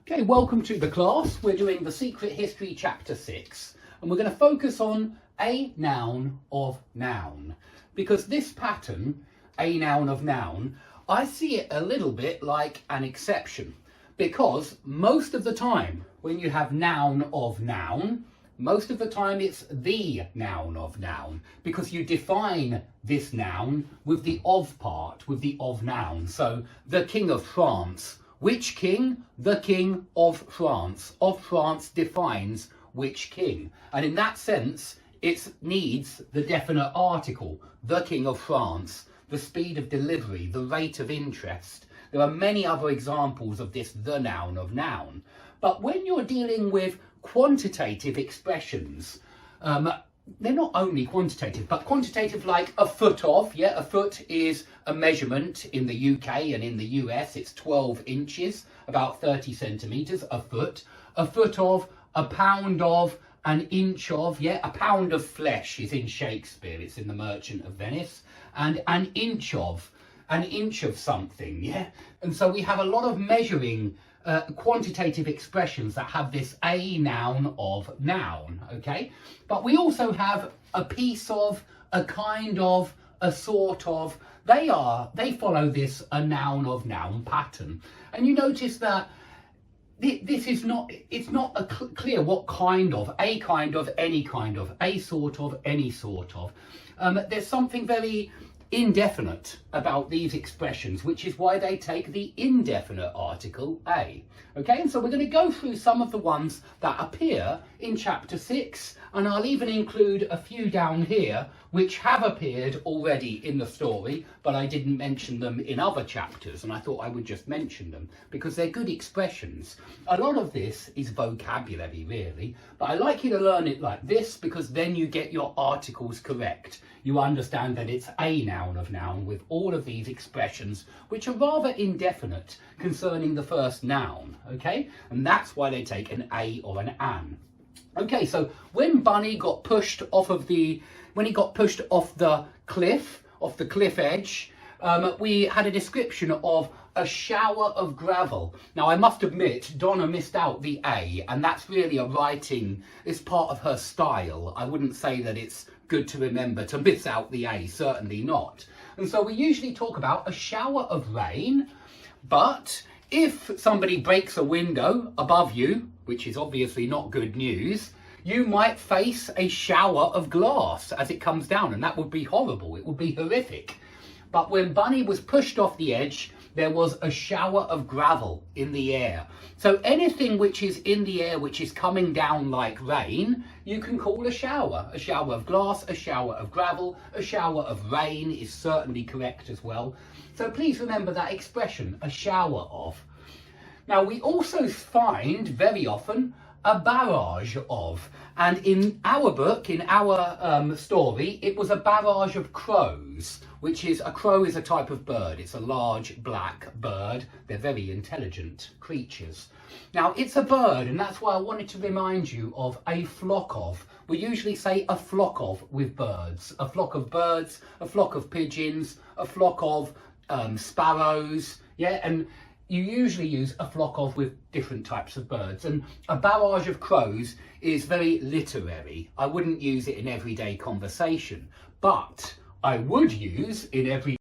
Okay, welcome to the class. We're doing the Secret History Chapter 6, and we're going to focus on a noun of noun. Because this pattern, a noun of noun, I see it a little bit like an exception. Because most of the time, when you have noun of noun, most of the time it's the noun of noun, because you define this noun with the of part, with the of noun. So, the King of France. Which king? The King of France. Of France defines which king. And in that sense, it needs the definite article, the King of France, the speed of delivery, the rate of interest. There are many other examples of this, the noun of noun. But when you're dealing with quantitative expressions, they're not only quantitative, but quantitative like a foot of. Yeah, a foot is a measurement in the UK and in the US. It's 12 inches, about 30 centimetres, a foot. A foot of, a pound of, an inch of. Yeah, a pound of flesh is in Shakespeare. It's in The Merchant of Venice. And an inch of something. Yeah, and so we have a lot of measuring quantitative expressions that have this a noun of noun, okay? But we also have a piece of, a kind of, a sort of. They follow this a noun of noun pattern. And you notice that this is not, it's not clear what kind of, a kind of, any kind of, a sort of, any sort of. There's something very indefinite about these expressions, which is why they take the indefinite article a. Okay, and so we're going to go through some of the ones that appear in chapter 6, and I'll even include a few down here which have appeared already in the story, but I didn't mention them in other chapters, and I thought I would just mention them because they're good expressions. A lot of this is vocabulary, really, but I like you to learn it like this because then you get your articles correct. You understand that it's a noun of noun with all of these expressions which are rather indefinite concerning the first noun, okay? And that's why they take an a or an. Okay, so when Bunny got pushed off of the cliff edge, we had a description of a shower of gravel. Now, I must admit, Donna missed out the A, and that's really a writing, it's part of her style. I wouldn't say that it's good to remember to miss out the A, certainly not. And so we usually talk about a shower of rain, but if somebody breaks a window above you, which is obviously not good news, you might face a shower of glass as it comes down, and that would be horrible. It would be horrific. But when Bunny was pushed off the edge, there was a shower of gravel in the air. So anything which is in the air, which is coming down like rain, you can call a shower. A shower of glass, a shower of gravel, a shower of rain is certainly correct as well. So please remember that expression, a shower of. Now, we also find very often a barrage of, and in our book, in our story, it was a barrage of crows, which is, a crow is a type of bird. It's a large black bird. They're very intelligent creatures. Now, it's a bird, and that's why I wanted to remind you of a flock of. We usually say a flock of with birds. A flock of birds, a flock of pigeons, a flock of sparrows, yeah, and you usually use a flock of with different types of birds. And a barrage of crows is very literary. I wouldn't use it in everyday conversation, but I would use in every